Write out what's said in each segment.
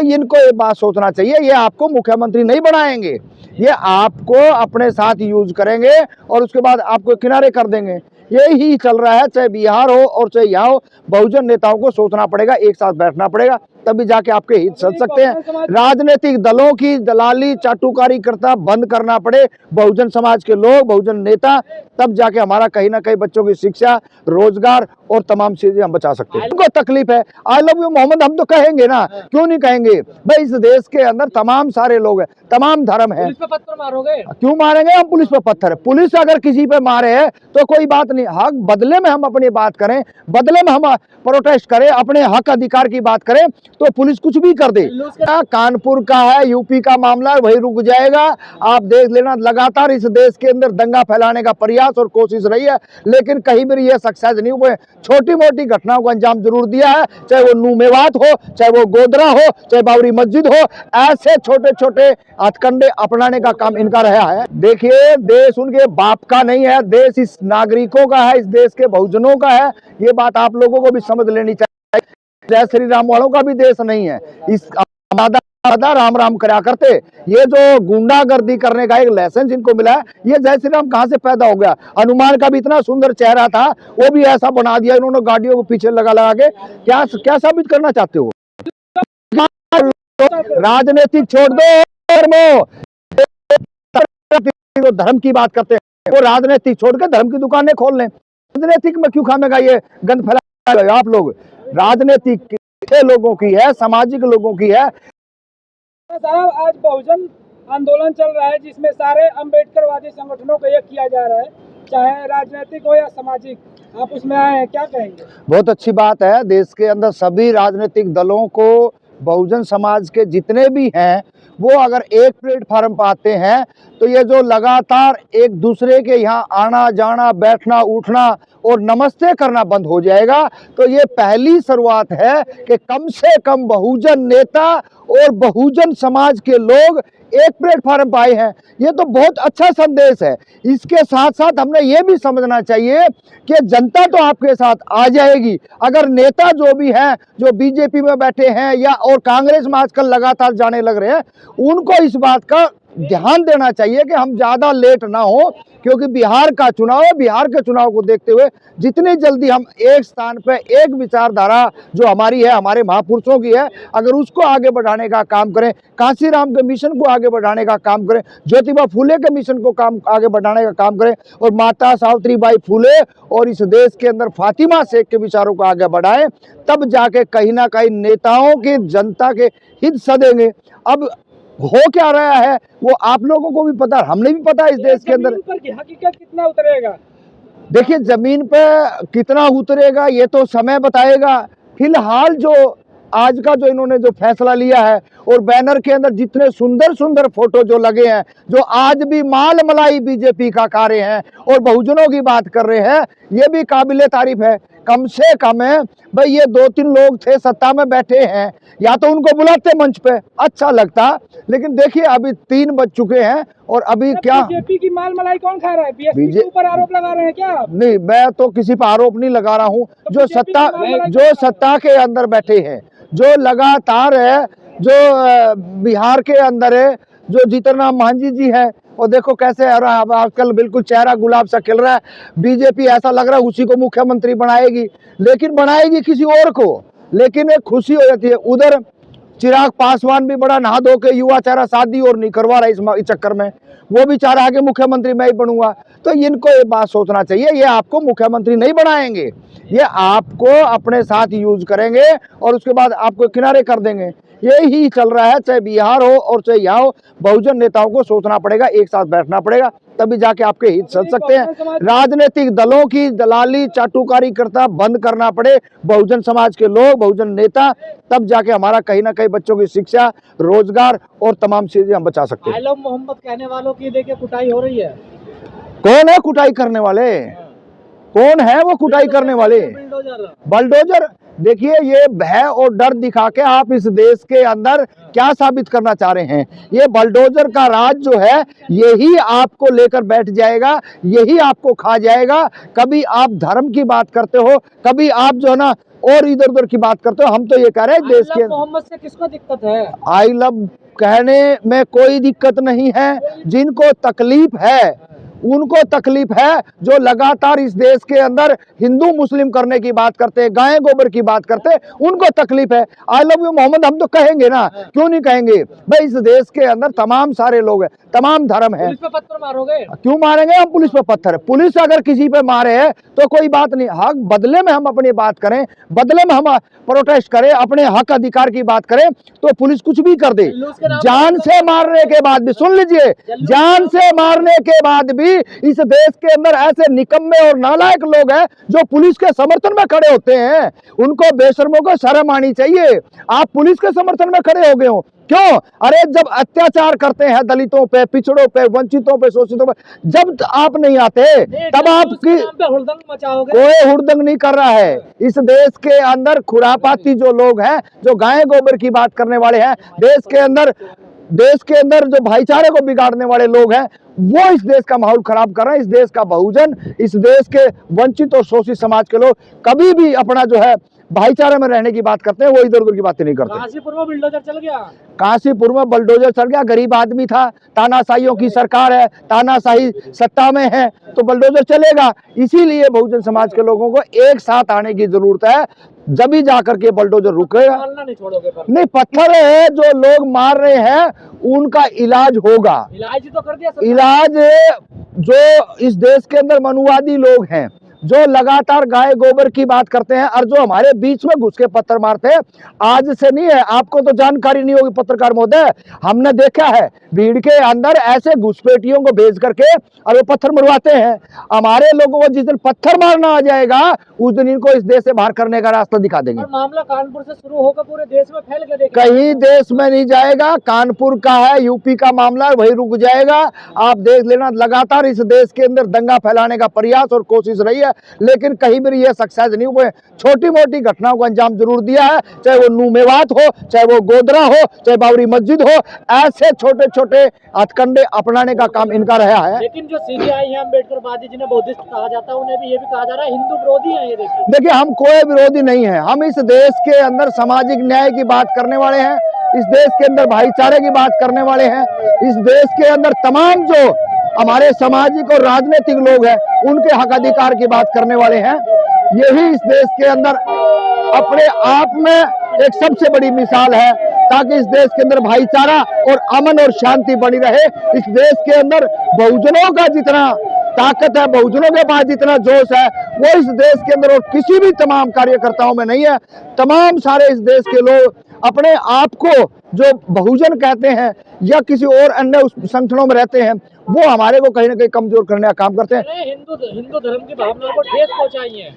तो इनको ये बात सोचना चाहिए, ये आपको मुख्यमंत्री नहीं बनाएंगे, ये आपको अपने साथ यूज करेंगे और उसके बाद आपको किनारे कर देंगे। यही चल रहा है, चाहे बिहार हो और चाहे यहाँ हो। बहुजन नेताओं को सोचना पड़ेगा, एक साथ बैठना पड़ेगा, तभी जाके आपके हित चल सकते हैं। राजनीतिक दलों की दलाली चाटुकारी करता बंद करना पड़े बहुजन समाज के लोग, बहुजन नेता, तब जाके हमारा कहीं ना कहीं बच्चों की शिक्षा, रोजगार और तमाम चीजें हम बचा सकते हैं। उनको तकलीफ है, आई लव यू मोहम्मद हम तो कहेंगे ना, क्यों नहीं कहेंगे भाई। इस देश के अंदर तमाम सारे लोग हैं, तमाम धर्म है। पुलिस पे पत्थर मारोगे? क्यों मारेंगे हम पुलिस पे पत्थर? पुलिस अगर किसी पे मारे है तो कोई बात नहीं, हक बदले में हम अपनी बात करें, बदले में हम प्रोटेस्ट करें, अपने हक अधिकार की बात करें, तो पुलिस कुछ भी कर दे। कानपुर का है, यूपी का मामला है, वही रुक जाएगा। आप देख लेना, लगातार इस देश के अंदर दंगा फैलाने का प्रयास और कोशिश रही है, लेकिन कहीं भी ये सक्सेस नहीं हुए। छोटी मोटी घटनाओं को अंजाम जरूर दिया है, चाहे वो नू मेवात हो, चाहे वो गोधरा हो, चाहे बाबरी मस्जिद हो, ऐसे छोटे छोटे हथकंडे अपनाने का काम इनका रहा है। देखिए, देश उनके बाप का नहीं है, देश इस नागरिकों का है, इस देश के बहुजनों का है। ये बात आप लोगों को भी समझ लेनी चाहिए। जय श्री राम वालों का भी देश नहीं है। इस राम राम करा करते, ये जो गुंडागर्दी करने का एक लाइसेंस इनको मिला है, ये जय श्री राम कहां से पैदा हो गया? हनुमान का भी इतना सुंदर चेहरा था, वो भी ऐसा बना दिया इन्होंने, गाड़ियों को पीछे लगा लगा के। क्या साबित करना चाहते हो? राजनीतिक छोड़ दो, धर्म की बात करते हैं, वो राजनीतिक छोड़ के धर्म की दुकानें खोल लें। राजनीतिक में क्यों खामेगा ये गंद फैला आप लोग? राजनीतिक लोगों की है, सामाजिक लोगों की है। साहब, आज बहुजन आंदोलन चल रहा है जिसमें सारे अम्बेडकरवादी संगठनों को एक किया जा रहा है, चाहे राजनीतिक हो या सामाजिक, आप उसमें आए हैं, क्या कहेंगे? बहुत अच्छी बात है। देश के अंदर सभी राजनीतिक दलों को, बहुजन समाज के जितने भी हैं, वो अगर एक प्लेटफार्म पर आते हैं तो ये जो लगातार एक दूसरे के यहाँ आना जाना, बैठना उठना और नमस्ते करना बंद हो जाएगा। तो ये पहली शुरुआत है कि कम से कम बहुजन नेता और बहुजन समाज के लोग एक प्लेटफार्म पर आए हैं। ये तो बहुत अच्छा संदेश है। इसके साथ साथ हमने ये भी समझना चाहिए कि जनता तो आपके साथ आ जाएगी। अगर नेता जो भी हैं, जो बीजेपी में बैठे हैं या और कांग्रेस में आजकल लगातार जाने लग रहे हैं, उनको इस बात का ध्यान देना चाहिए कि हम ज्यादा लेट ना हो, क्योंकि बिहार का चुनाव है। बिहार के चुनाव को देखते हुए जितनी जल्दी हम एक स्थान पे एक विचारधारा जो हमारी है, हमारे महापुरुषों की है, अगर उसको आगे बढ़ाने का काम करें, कांशीराम के मिशन को आगे बढ़ाने का काम करें, ज्योतिबा फुले के मिशन को आगे बढ़ाने का काम करें, और माता सावित्रीबाई फुले और इस देश के अंदर फातिमा शेख के विचारों को आगे बढ़ाएं, तब जाके कहीं ना कहीं नेताओं की जनता के हित सदेंगे। अब हो क्या रहा है वो आप लोगों को भी पता, हमने भी पता है। इस देश के अंदर हकीकत कितना उतरेगा? देखिए, जमीन पे कितना उतरेगा ये तो समय बताएगा। फिलहाल जो आज का जो इन्होंने जो फैसला लिया है, और बैनर के अंदर जितने सुंदर सुंदर फोटो जो लगे हैं, जो आज भी माल मलाई बीजेपी का कार्य हैं और बहुजनों की बात कर रहे हैं, ये भी काबिले तारीफ है। कम से कम है भाई, ये 2-3 लोग थे सत्ता में बैठे हैं, या तो उनको बुलाते मंच पे, अच्छा लगता। लेकिन देखिए, अभी 3 बज चुके हैं और अभी क्या बीजेपी की माल मलाई कौन खा रहा है? बीजेपी के ऊपर आरोप लगा रहे हैं क्या आप? नहीं, मैं तो किसी पर आरोप नहीं लगा रहा हूँ। तो जो सत्ता के अंदर बैठे हैं, जो लगातार है, जो बिहार के अंदर है, जो जीतनराम मांझी जी है, और देखो कैसे आजकल बिल्कुल चेहरा गुलाब सा खिल रहा है। बीजेपी ऐसा लग रहा है उसी को मुख्यमंत्री बनाएगी, लेकिन बनाएगी किसी और को, लेकिन एक खुशी हो जाती है। उधर चिराग पासवान भी बड़ा नहा धो के युवा चेहरा शादी और नहीं करवा रहा इस चक्कर में, वो भी चाह रहा है कि मुख्यमंत्री मैं ही बनूंगा। तो इनको ये बात सोचना चाहिए, ये आपको मुख्यमंत्री नहीं बनाएंगे, ये आपको अपने साथ यूज करेंगे और उसके बाद आपको किनारे कर देंगे। यही चल रहा है, चाहे बिहार हो और चाहे यहाँ हो। बहुजन नेताओं को सोचना पड़ेगा, एक साथ बैठना पड़ेगा, तभी जाके आपके हित चल सकते हैं। राजनीतिक दलों की दलाली चाटुकारी करता बंद करना पड़े बहुजन समाज के लोग, बहुजन नेता, तब जाके हमारा कहीं ना कहीं बच्चों की शिक्षा, रोजगार और तमाम चीजें हम बचा सकते हैं। आई लव मोहम्मद कहने वालों की देखिए कुटाई हो रही है। कौन है कुटाई करने वाले? कौन है वो कुटाई करने वाले? बलडोजर। देखिए, ये भय और डर दिखा के आप इस देश के अंदर क्या साबित करना चाह रहे हैं? ये बलडोजर का राज जो है, यही आपको लेकर बैठ जाएगा, यही आपको खा जाएगा। कभी आप धर्म की बात करते हो, कभी आप जो है ना और इधर उधर की बात करते हो। हम तो ये कह रहे हैं देश के मोहम्मद से किसको दिक्कत है? आई लव कहने में कोई दिक्कत नहीं है, जिनको तकलीफ है उनको तकलीफ है, जो लगातार इस देश के अंदर हिंदू मुस्लिम करने की बात करते हैं, गाय गोबर की बात करते हैं, उनको तकलीफ है। आई लव यू मोहम्मद हम तो कहेंगे ना, क्यों नहीं कहेंगे भाई। इस देश के अंदर तमाम सारे लोग हैं, तमाम धर्म है। पुलिस पे पत्थर मारोगे? क्यों मारेंगे हम पुलिस पे पत्थर? पुलिस अगर किसी पे मारे है तो कोई बात नहीं, हक बदले में हम अपनी बात करें, बदले में हम प्रोटेस्ट करें, अपने हक अधिकार की बात करें, तो पुलिस कुछ भी कर दे। जान से मारने के बाद भी, सुन लीजिए, जान से मारने के बाद भी इस देश के अंदर ऐसे निकम्मे और नालायक लोग हैं जो पुलिस के समर्थन में खड़े होते हैं। उनको बेशर्मों को शर्म आनी चाहिए। आप पुलिस के समर्थन में खड़े हो गए हो, क्यों? अरे जब अत्याचार करते हैं दलितों पे, पिछड़ों पे, वंचितों पे, शोषितों पे, जब आप नहीं आते तब आपकी हुड़दंग मचाओगे। कोई हुड़दंग नहीं कर रहा है। इस देश के अंदर खुरापाती जो लोग हैं, जो गाय गोबर की बात करने वाले हैं, देश के अंदर जो भाईचारे को बिगाड़ने वाले लोग हैं, वो इस देश का माहौल खराब कर रहे हैं। इस देश का बहुजन, इस देश के वंचित और शोषित समाज के लोग कभी भी अपना जो है भाईचारे में रहने की बात करते हैं, वो इधर उधर की बातें नहीं करते। काशीपुर में बुलडोजर चल गया। काशीपुर में बुलडोजर चल गया, गरीब आदमी था, तानाशाहियों की सरकार है, तानाशाही सत्ता में है, तो बुलडोजर चलेगा। इसीलिए बहुजन समाज के लोगों को एक साथ आने की जरूरत है, जब ही जाकर के बुलडोजर रुकेगा। नहीं छोड़ोगे पर। नहीं, पत्थर है जो लोग मार रहे हैं उनका इलाज होगा। इलाज तो कर दिया। इलाज जो इस देश के अंदर मनुवादी लोग हैं, जो लगातार गाय गोबर की बात करते हैं और जो हमारे बीच में घुस के पत्थर मारते हैं, आज से नहीं है, आपको तो जानकारी नहीं होगी पत्रकार महोदय, हमने देखा है भीड़ के अंदर ऐसे घुसपैठियों को भेज करके और वो पत्थर मरवाते हैं। हमारे लोगों को जिस दिन पत्थर मारना आ जाएगा उस दिन इनको इस देश से बाहर करने का रास्ता दिखा देंगे। मामला कानपुर से शुरू होकर पूरे देश में फैल गया। कहीं देश में नहीं जाएगा, कानपुर का है, यूपी का मामला है, वही रुक जाएगा। आप देख लेना, लगातार इस देश के अंदर दंगा फैलाने का प्रयास और कोशिश रही है, लेकिन कहीं भी ये सक्सेस नहीं हुए। छोटी मोटी घटनाओं को अंजाम जरूर दिया है, चाहे वो नू मेवात हो, चाहे वो गोधरा हो, चाहे बाबरी मस्जिद हो, ऐसे छोटे छोटे हथकंडे अपनाने का काम इनका रहा है। लेकिन जो सीबीआई है, अम्बेडकरवादी जिन्हें बौद्धिस्ट कहा जाता है, उन्हें भी ये भी कहा जा रहा है हिंदू विरोधी है। ये देखिए, हम कोई विरोधी नहीं है, हम इस देश के अंदर सामाजिक न्याय की बात करने वाले हैं, इस देश के अंदर भाईचारे की बात करने वाले हैं, इस देश के अंदर तमाम जो हमारे सामाजिक और राजनीतिक लोग हैं उनके हक अधिकार की बात करने वाले हैं। यही इस देश के अंदर अपने आप में एक सबसे बड़ी मिसाल है, ताकि इस देश के अंदर भाईचारा और अमन और शांति बनी रहे। इस देश के अंदर बहुजनों का जितना ताकत है, बहुजनों के पास जितना जोश है, वो इस देश के अंदर और किसी भी तमाम कार्यकर्ताओं में नहीं है। तमाम सारे इस देश के लोग अपने आप को जो बहुजन कहते हैं या किसी और अन्य उस संगठनों में रहते हैं, वो हमारे को कहीं ना कहीं कमजोर करने का काम करते हैं। हिंदू धर्म की भावनाओं को ठेस पहुंचाई है।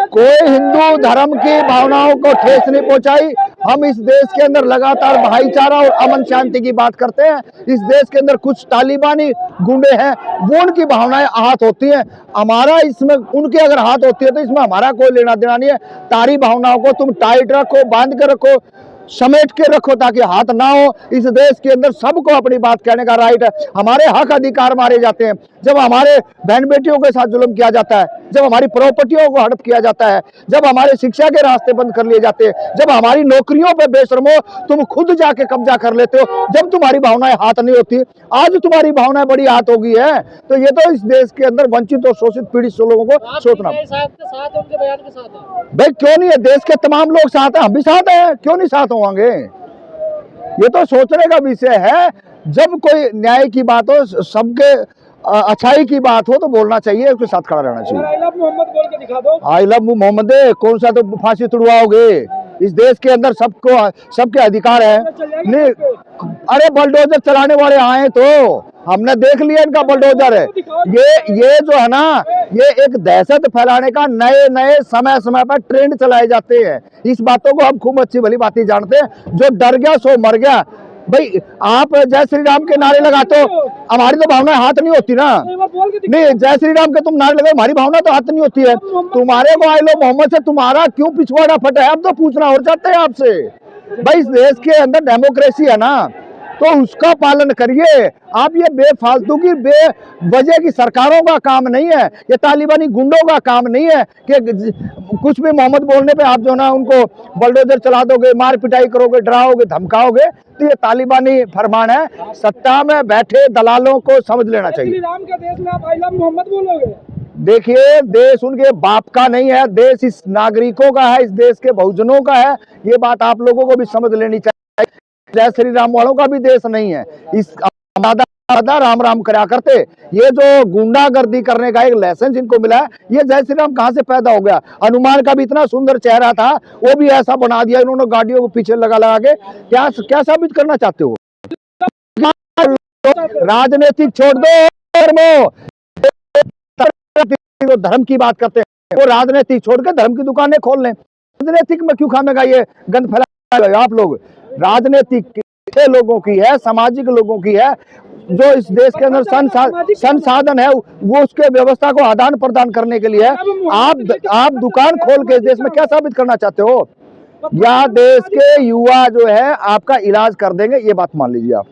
कोई हिंदू धर्म की भावनाओं को ठेस नहीं पहुंचाई। हम इस देश के अंदर लगातार भाईचारा और अमन शांति की बात करते हैं। इस देश के अंदर कुछ तालिबानी गुंडे हैं, वो उनकी भावनाएं आहत होती हैं, हमारा इसमें उनके अगर हाथ होती है तो इसमें हमारा कोई लेना देना नहीं है। तारी भावनाओं को तुम टाइट रखो, बांध के रखो, समेट के रखो, ताकि हाथ ना हो। इस देश के अंदर सबको अपनी बात कहने का राइट है। हमारे हक अधिकार मारे जाते हैं, जब हमारे बहन बेटियों के साथ जुल्म किया जाता है, जब हमारी प्रॉपर्टियों को हड़प किया जाता है, जब हमारे शिक्षा के रास्ते बंद कर लिए जाते हैं, जब हमारी नौकरियों पे बेशर्मो तुम खुद जाके कब्जा कर लेते हो, जब तुम्हारी भावनाएं हाथ नहीं होती। आज तुम्हारी भावनाएं बड़ी हाथ हो गई है, तो ये तो इस देश के अंदर वंचित और शोषित पीड़ित लोगों को सोचना। भाई क्यों नहीं है, देश के तमाम लोग साथ हैं, हम भी साथ हैं, क्यों नहीं साथ होंगे? ये तो सोचने का विषय है। जब कोई न्याय की बात हो, सबके अच्छाई की बात हो, तो बोलना चाहिए, उसके साथ खड़ा रहना चाहिए। आई लव मोहम्मद बोल के दिखा दो। आई लव मोहम्मद कौन सा तो फांसी तुड़वाओगे? इस देश के अंदर सबको सबके अधिकार है। नहीं, अरे बुलडोजर चलाने वाले आए तो हमने देख लिया इनका बुलडोजर है। ये जो है ना, ये एक दहशत फैलाने का नए नए समय समय पर ट्रेंड चलाए जाते हैं। इस बातों को हम खूब अच्छी भली बातें जानते हैं। जो डर गया सो मर गया। भाई आप जय श्री राम के नारे लगाते हो, हमारी तो भावना हाथ नहीं होती ना। नहीं, जय श्री राम के तुम नारे लगाओ, हमारी भावना तो हाथ नहीं होती है। तुम्हारे को आई लो मोहम्मद से तुम्हारा क्यों पिछवाड़ा फटा है, अब तो पूछना और चाहते हैं आपसे। भाई इस देश के अंदर डेमोक्रेसी है ना, तो उसका पालन करिए। आप ये बेफालतू की बेवजह की सरकारों का काम नहीं है, ये तालिबानी गुंडों का काम नहीं है कि कुछ भी मोहम्मद बोलने पे आप जो ना उनको बलडोजर चला दोगे, मार पिटाई करोगे, डराओगे, धमकाओगे। तो ये तालिबानी फरमान है, सत्ता में बैठे दलालों को समझ लेना चाहिए। श्री राम के देश में आप आई लव मोहम्मद बोलोगे? देखिए, देश उनके बाप का नहीं है, देश इस नागरिकों का है, इस देश के बहुजनों का है। ये बात आप लोगों को भी समझ लेनी चाहिए। जय श्री राम वालों का भी देश नहीं है। इस दादा राम राम करा करते, ये जो गुंडागर्दी करने का एक लाइसेंस इनको मिला है, ये जय श्री राम कहाँ से पैदा हो गया? हनुमान का भी इतना सुंदर चेहरा था, वो भी ऐसा बना दिया इन्होंने, गाड़ियों को पीछे लगा लगा के। क्या साबित करना चाहते हो? राजनीतिक छोड़ दो, धर्म की बात करते हैं, वो राजनीतिक छोड़ के धर्म की दुकानें खोल लें। राजनीतिक में क्यों खामेगा ये गंद फैला आप लोग? राजनीतिक लोगों की है, सामाजिक लोगों की है। जो इस देश के अंदर संसाधन है वो उसके व्यवस्था को आदान प्रदान करने के लिए है। आप दुकान खोल के इस देश में क्या साबित करना चाहते हो? या देश के युवा जो है आपका इलाज कर देंगे, ये बात मान लीजिए आप।